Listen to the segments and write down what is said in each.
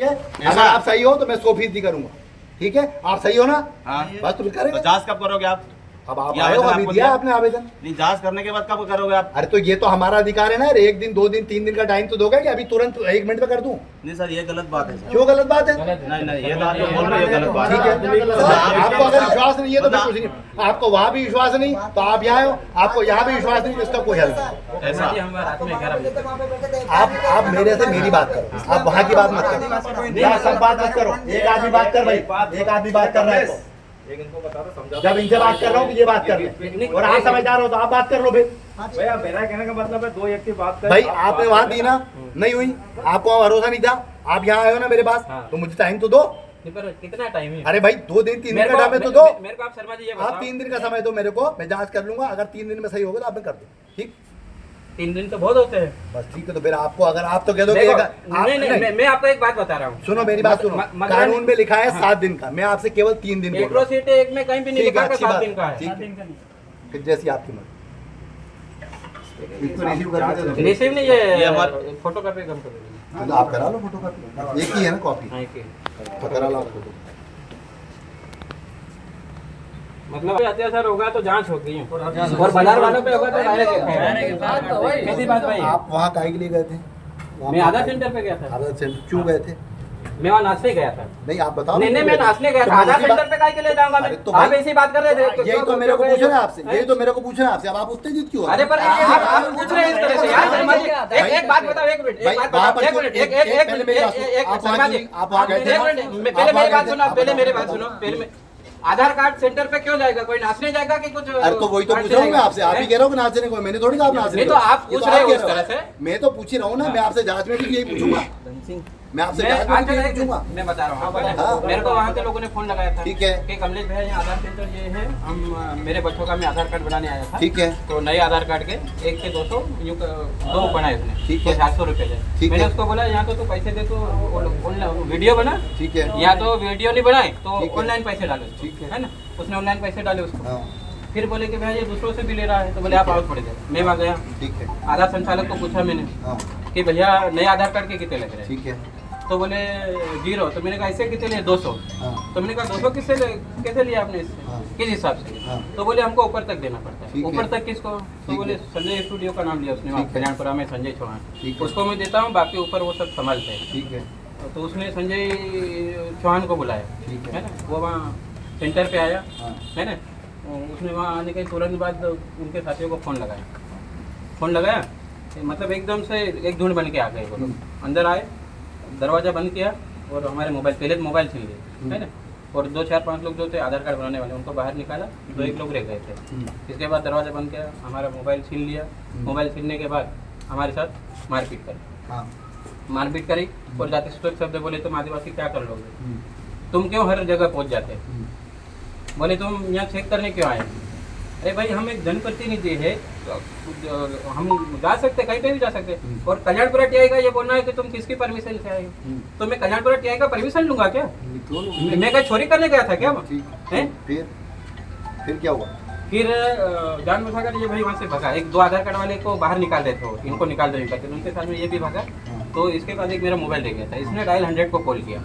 है, अगर आप सही हो तो मैं 100% करूंगा, ठीक है? आप सही हो ना? हाँ। बस तुम करेंगे। तो जांच कब करोगे आप? अब आप ये आए हो, आवेदन अभी आपको दिया दिया? आपने आवेदन। नहीं, जांच करने के बाद कब करोगे आप? अरे तो ये तो हमारा अधिकार है ना, 1 दिन 2 दिन 3 दिन का टाइम तो दोगे कि अभी तुरंत 1 मिनट में कर दूं? नहीं सर, ये गलत बात है सर। क्यों गलत बात है? नहीं नहीं, ये तो आप जो बोल रहे हो ये गलत बात ठीक है, तो आपको अगर विश्वास नहीं है तो मैं कुछ नहीं, आपको वहाँ भी विश्वास नहीं तो आप यहाँ हो, आपको यहाँ भी विश्वास नहीं तो इसका कोई हल नहीं। ऐसा आप मेरे से मेरी बात करो, आप वहाँ की बात मत करो, यहाँ सब बात मत करो। एक आदमी बात कर भाई, एक आदमी बात कर रहा है तो जब इनसे बात कर रहा हूँ तो ये बात कर ले, और आप समझदार हो तो आप बात कर लो फिर। भैया मेरा कहने का मतलब है 2 व्यक्ति बात कर। भाई आपने वहाँ दी ना, नहीं हुई, आपको वहाँ भरोसा नहीं था, आप यहाँ आए हो ना मेरे पास, तो मुझे टाइम तो दो। पर कितना टाइम है? अरे भाई 2 दिन 3 दिन का टाइम तो दो। मेरे को आप शर्मा जी ये आप बताओ, 3 दिन का समय दो मेरे को, मैं जांच कर लूंगा, अगर 3 दिन में सही होगा तो आप मैं कर दूँ, ठीक? 3 दिन तो बहुत होते हैं। बस ठीक है, तो फिर आपको अगर आप तो कह दो कि नहीं, मैं आपको एक बात बता रहा हूँ, सुनो मेरी बात सुनो, कानून में लिखा है 7 दिन का, मैं आपसे केवल 3 दिन बोल रहा हूँ। एग्रोसिटी एक में कहीं भी नहीं ठीक है, लिखा अच्छी 7 बात दिन का है। ठीक है, फिर जैसी आपकी मर्जी। इसको रिसीव करके दे दो। रिसीव नहीं, ये ये हमारे फोटो कॉपी कम करो। तो आप करा लो फोटो कॉपी, एक ही है ना कॉपी, हाँ, एक ही। तो करा लो फोटो। मतलब अत्याचार होगा तो जांच होगी और बाजार वालों पे होगा तो डायरेक्ट। कैसी बात भाई? आप वहाँ काहे के लिए गए थे? मैं आधार सेंटर पे गया था। आधार सेंटर क्यों गए थे? मैं वहाँ नाचने गया था। नहीं आप बताओ। नहीं, मैं नाचने गया था। आधार सेंटर पे काहे के लिए जाऊंगा मैं? अरे तो आप भाई- ऐसी बात कर रहे थे। यही तो मेरे को पूछना है आपसे, यही तो मेरे को पूछना है आपसे, अब आप उत्तेजित क्यों हो? अरे पर आप पूछ रहे हैं इस तरह से यार। शर्मा जी एक बात बताओ, एक मिनट, एक बात बताओ, एक मिनट, एक पहले मेरी बात सुनो। एक आप शर्मा जी, वहाँ गए थे? एक मिनट, पहले मेरी बात सुनो, पहले मेरी बात सुनो। पहले आधार कार्ड सेंटर पे क्यों जाएगा? कोई नाचने जाएगा कि कुछ? अरे तो वही तो पूछ रहा हूँ मैं आपसे, आप ही कह रहे हो कि नाचने को, मैंने थोड़ी कहा आप नाचने नहीं को। तो आप ये पूछ तो रहे हो कह इस तरह से। मैं तो पूछ ही रहा हूँ ना, मैं आपसे जांच में भी यही पूछूंगा, मैं आपसे जांच में भी यही पूछूंगा। मैं बता रहा हूँ, हाँ। मेरे को वहाँ के लोगों ने फोन लगाया था, ठीक है। कि कमलेश भैया यहाँ आधार सेंटर ये है, हम मेरे बच्चों का मैं आधार कार्ड बनाने आया था। ठीक है, तो नए आधार कार्ड के 1 से 200 यूँ 2 बनाए उसने, ठीक है। 700 रुपये दे। ठीक मैंने है। उसको बोला यहाँ तो तू पैसे दे तो वीडियो बना, ठीक है, या तो वीडियो नहीं बनाए तो ठीक है। ऑनलाइन पैसे डालो। ठीक है। है ना, उसने ऑनलाइन पैसे डाले उसको। हाँ, फिर बोले कि भैया ये दूसरों से भी ले रहा है, तो बोले आप आओ थोड़ी देर। मैं वहाँ गया, ठीक है, आधार संचालक को पूछा मैंने हाँ, कि भैया नए आधार कार्ड के कितने लग रहे हैं? ठीक है, तो बोले 0। तो मैंने कहा ऐसे कितने लिए? 200। हाँ, तो मैंने कहा 200 कैसे लिया आपने इससे? हाँ। किस हिसाब से? हाँ। तो बोले हमको ऊपर तक देना पड़ता ठीक है। है। ऊपर तक किसको? तो ठीक बोले है। संजय स्टूडियो का नाम लिया उसने, वहाँ ठीक है। कल्याणपुरा में संजय चौहान, ठीक है। उसको मैं देता हूँ, बाकी ऊपर वो सब संभालते हैं। ठीक है, तो उसने संजय चौहान को बुलाया, ठीक है। है ना, वो वहाँ सेंटर पे आया, हाँ, है ना। उसने वहाँ आने के तुरंत बाद उनके साथियों को फ़ोन लगाया, मतलब एकदम से एक झुंड बन के आ गए वो लोग। अंदर आए, दरवाज़ा बंद किया और हमारे मोबाइल, पहले तो मोबाइल छीन लिए, है ना, और 2 4 5 लोग जो थे आधार कार्ड बनाने वाले, उनको बाहर निकाला, 2 1 लोग रह गए थे। इसके बाद दरवाज़ा बंद किया, हमारा मोबाइल छीन लिया। मोबाइल छीनने के बाद हमारे साथ मारपीट करी, हाँ, मारपीट करी और जाति सूचक शब्द बोले, तुम आदिवासी क्या कर लोगे, तुम क्यों हर जगह पहुंच जाते? बोले तुम यहाँ चेक करने क्यों आए? अरे भाई हम एक जनप्रतिनिधि है, हम जा सकते, कहीं पे भी जा सकते। और कल्याणपुरा टीआई का ये बोलना है कि तुम किसकी परमिशन से आए हो? तो मैं कल्याणपुरा टीआई का परमिशन लूंगा क्या? मैं कहीं चोरी करने गया था क्या? ठीक हैं? फिर क्या हुआ? फिर जान बचाकर ये भाई वहाँ से भगा, 1 2 आधार कार्ड वाले को बाहर निकाल देते हो, इनको निकाल देने करके, उनके साथ में ये भी भगा। तो इसके बाद एक मेरा मोबाइल ले गया था, इसने डायल 100 को कॉल किया।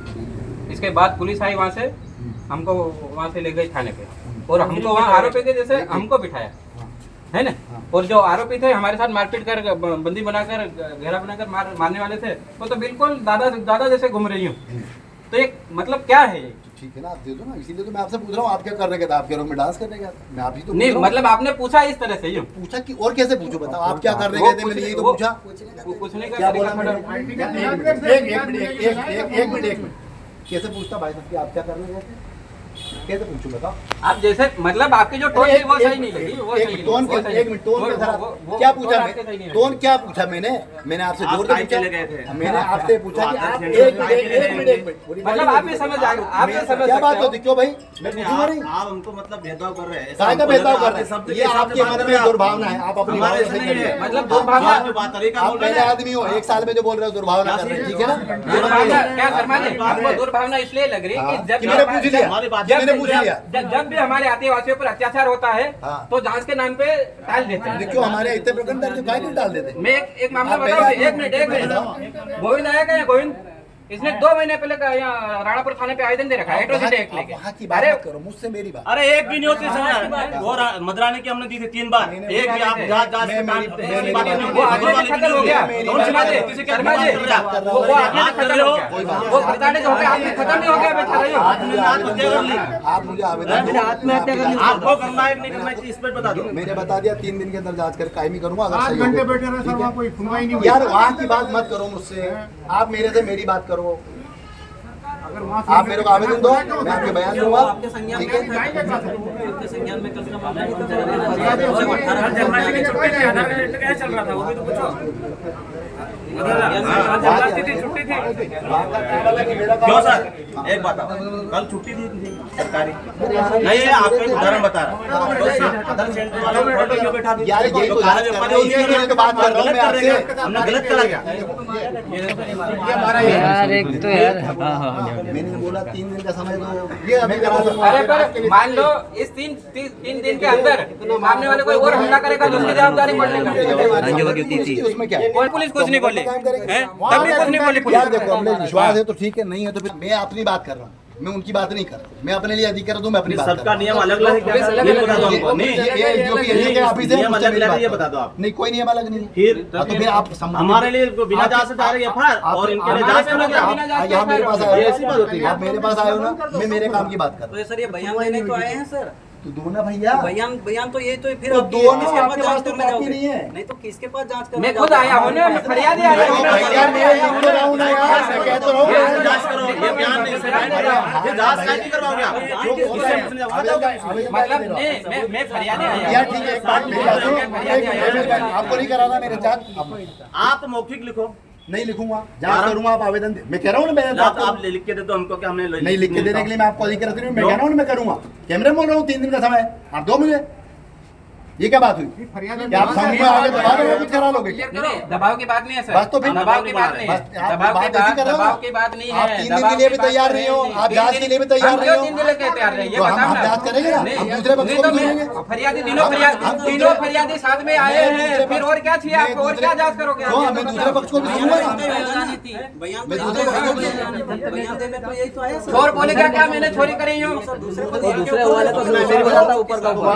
इसके बाद पुलिस आई, वहाँ से हमको वहाँ से ले गई थाने पे, और हमको वहाँ आरोपी के जैसे हमको बिठाया, है ना। और जो आरोपी थे हमारे साथ मारपीट कर, बंदी बनाकर, घेरा बनाकर मारने वाले थे, वो तो बिल्कुल दादा जैसे घूम रही हूँ। तो एक मतलब क्या है ये? ठीक है ना, आप दे दो ना, इसीलिए तो मैं आपसे पूछ रहा हूँ, आप क्या करने गए थे? आप कह रहे हो मैं डांस करने गया था, मैं आप ही तो नहीं, मतलब आपने पूछा इस तरह से? यूँ पूछा कि और कैसे पूछो, बताओ आप क्या करने गए थे? मैंने यही तो पूछा। पूछने का क्या बोला तरीका मैंने? एक मिनट, कैसे पूछता भाई साहब कि आप क्या करने गए थे? कैसे पूछूं बताओ? आप जैसे मतलब आपकी जो टोन है वो सही नहीं लगी, वो एक सही मिनट, टोन नहीं, वो सही एक मिनट, टोन नहीं। के साथ वो क्या टोन पूछा आपके सही नहीं मैं? है। टोन क्या पूछा मैंने आपसे जोर के आप चले गए पूछा, थे। मैंने आपसे पूछा कि आप एक मिनट मतलब आप ये समझ आप ये समझ क्या बात सकते हो। होती? क्यों भाई मैं पूछूंगा नहीं? आप हमको मतलब भेदभाव कर रहे हैं। काय का भेदभाव कर रहे हैं? ये आपके मन में दुर्भावना है, आप अपनी हमारे भावना से से नहीं करिए। है। मतलब दुर्भावना, आप जो बात तरीका आप बोल रहे पहले हैं, आदमी हो, 1 साल में जो बोल रहे हो दुर्भावना कर रहे हैं, ठीक है ना? दुर्भावना क्या शर्मा जी, हमको दुर्भावना इसलिए लग रही है कि जब कि मैंने पूछ लिया, हमारी बात- मैंने पूछ लिया। जब भी हमारे आदिवासियों पर अत्याचार होता है हाँ। तो जांच के नाम पे टाल देते हैं। क्यों हमारे इतने प्रकरण दर्ज काय नहीं डाल देते? मैं एक मामला आप बताऊं, पहले एक मिनट गोविंद आया क्या? गोविंद इसने 2 महीने पहले यहाँ राणापुर थाने पे आवेदन दे रखा है एट्रोसिटी एक्ट लेके। वहाँ की बात अरे मत करो, मुझसे मेरी बात। अरे एक भी नहीं होती सर, वो मदराने की हमने दी थी 3 बार, एक भी आप जांच जांच के काम मेरी बात बात- नहीं वो आदमी तो खत्म हो गया। कौन सी बात है? शर्मा जी, शर्मा जी, वो आदमी तो खत्म हो गया। वो बताने जो हो गया, आदमी खत्म नहीं हो गया बेचारा। आपने आत्महत्या कर ली, आप मुझे आवेदन दो। आपको करना है कि नहीं करना है इस पर बता दो। मैंने बता दिया 3 दिन के अंदर जांच कर कायमी करूंगा। अगर 8 सही हो घंटे गया बैठे तो रहे ठीक सर, है। वहाँ कोई सुनवाई नहीं हुई। यार वहाँ की बात मत करो मुझसे, आप मेरे से मेरी बात करो। अगर वहाँ आप मेरे को आवेदन दो, मैं आपके बयान दूंगा, ठीक है। क्यों सर, एक बात आओ, कल छुट्टी थी सरकारी नहीं है, आपको एक उदाहरण बता रहा हूँ। अदर सेंटर वालों को फोटो क्यों बैठा दी? यार यही तो तो जांच कागज कर पड़े रहे हैं, हुए हैं, इसीलिए तो बात कर रहा हूँ मैं आपसे। हमने गलत करा क्या? यार एक तो यार मैंने बोला 3 दिन का समय दो, ये मैं करा दूंगा। अरे पर मान लो इस 3 दिन के अंदर सामने वाले कोई और हमला करेगा तो उसकी जवाबदारी पड़ने का। उसमें क्या है? कोई पुलिस कुछ नहीं बोली, काम करेंगे। हैं? तब भी कुछ नहीं बोली पुलिस। यार देखो, हमने विश्वास है तो ठीक है, नहीं है तो फिर मैं अपनी बात कर रहा हूँ, मैं उनकी बात नहीं कर रहा। मैं अपने लिए अधिकार दूं, मैं अपनी बात कर सबका रहा हूँ। नियम अलग अलग है क्या? अलग ये अलग बता दो ये- हमको। नहीं ये जो भी है, ये ऑफिस है, नियम मुझसे अलग मेरी अलग है, बात ये करो। बता दो आप। नहीं, कोई नियम अलग नहीं है। फिर हाँ, तो फिर आप हमारे लिए बिना जांच से जा रही है FIR और इनके लिए जांच करोगे आप? यहाँ मेरे पास आए ये हो, ऐसी बात होती है। आप मेरे पास आए हो ना, मैं मेरे काम की बात कर रहा हूँ। तो सर ये बयान देने तो आए हैं सर, तो दो ना भैया, बयान तो ये तो फिर तो आप दो ना, किसके पास आपके जांच पास तो करने कॉपी जाओगे? नहीं है। नहीं तो किसके पास जांच करने मैं खुद जाओगे? आया हूँ ना, मैं फरियाद ही आया हूँ। भैया मैं लिख तो रहा हूँ ना यार, मैं कह तो रहा हूँ। जांच करो, ये बयान नहीं से बयान करो। ये जांच नहीं करवाओगे आप? जो इससे बोल रहे हैं, पूछने जाओ। आवेदन का- मतलब मैं फरियाद ही आया यार हूँ। ठीक है, एक बात मेरी बात सुनो। आपको नहीं कराना मेरे साथ, आप मौखिक लिखो, नहीं लिखूंगा, जांच करूंगा, आप आवेदन दे। मैं कह रहा हूँ ना, मैं आप लिख के दे दो हमको कि हमने नहीं लिख के देने के लिए मैं आपको अधिकार नहीं, मैं कह रहा हूँ ना, मैं करूंगा। कैमरे में बोल रहा हूँ, 3 दिन का समय है, आप दो मुझे। ये क्या बात हुई? फरियाद क्या आप संघ में आगे दबा दोगे, कुछ करा लोगे क्या? नहीं, नहीं, दबाव की बात नहीं है सर। बस तो फिर दबाव की बात नहीं है। बस आप दबाव बात की ऐसी बात कर रहे हो ना? दबाव की बात नहीं है। आप 3 दिन दबाव के लिए की भी बात तैयार नहीं हो, आप जांच के लिए भी तैयार नहीं हो। 3 दिन लेके तैयार नहीं, ये तो हम बताओ ना। जांच करेंगे ना, नहीं, हम दूसरे पक्ष नहीं को तो भी मैं सुनेंगे। फरियादी हम तीनों फरियादी साथ में आए हैं, फिर और क्या चाहिए आपको, और क्या जांच करोगे? तो मैं दूसरे पक्ष को भी सुनूंगा ना। बयान मैं दूसरे पक्ष को भी बयान देने तो यही तो आया सर। छोर बोले क्या मैंने छोरी करी हूँ? दूसरे वाले तो दूसरे को जाता ऊपर का ऊपर।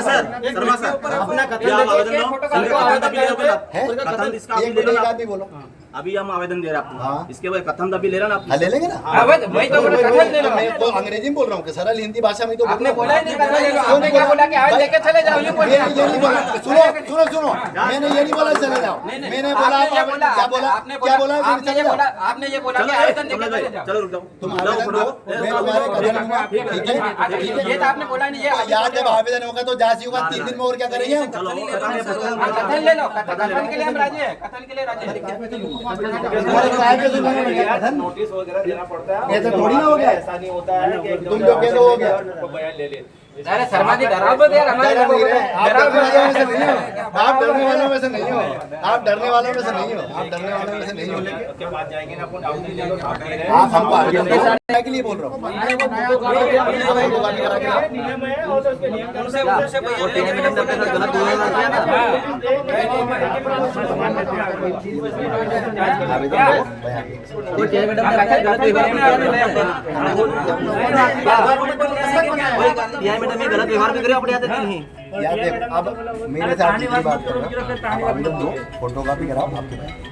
सर, शर्मा सर, अपना कथन आवेदन दो, कथन दबी ले रहे हो है? कथन इसका एक अभी ले मिनट, लो एक ना। आदमी बोलो। अभी हम आवेदन दे रहे हैं आपको, हाँ। इसके बाद कथन दबी ले रहे ना आप। हाँ, ले लेंगे ना। हाँ, वही तो बोला, कथन ले लो। मैं तो अंग्रेजी में बोल रहा हूँ कि सरल हिंदी भाषा में तो बोल आपने रहा हूँ। बोला ही नहीं, कथन ले लो। क्यों आपने क्या बोला कि आज भाई, लेके चले जाओ, ये बोला। मैंने ये नहीं बोला, सुनो सुनो सुनो, मैंने ये नहीं बोला चले जाओ, मैंने बोला आपने ये बोला, क्या बोला, आपने क्या बोला, आपने ये बोला, आपने ये बोला कि आवेदन लेके चले जाओ। चलो रुक जाओ, तुम आवेदन दो, मैं तुम्हारे कदम दूंगा, ठीक है? ये तो आपने बोला नहीं, ये यार जब आवेदन होगा तो जांच होगा, 3 दिन में और क्या करेंगे हम? चलो कथन ले लो, कथन के लिए हम राजी है, कथन के लिए राजी है। तुम्हारे को आगे सुनना पड़ेगा कथन। नोटिस वगैरह देना पड़ता है। ऐसा थोड़ी ना हो गया। ऐसा नहीं होता है कि एकदम तुम जो कह दो हो गया। उनको बयान ले ले। अरे शर्मा जी डराओ मत यार, हमारे डरा नहीं रहे, आप डराओ डरने वालों में से मत। नहीं हो, आप डरने वालों में से नहीं हो, आप डरने वालों में से नहीं हो, आप डरने वालों में से नहीं हो। उसके बाद जाएंगे ना अपन आवेदन ले लो, आप दे रहे हैं। आप हमको आगे के लिए बोल रहा हूँ। नियम है और उसके नियम के अनुसार गलत व्यवहार भी करे अपने आते नहीं। यार देख, अब मेरे साथ जितनी बात कर रहा हूँ, आप आवेदन दो, फोटो कॉपी कराओ, आपके पास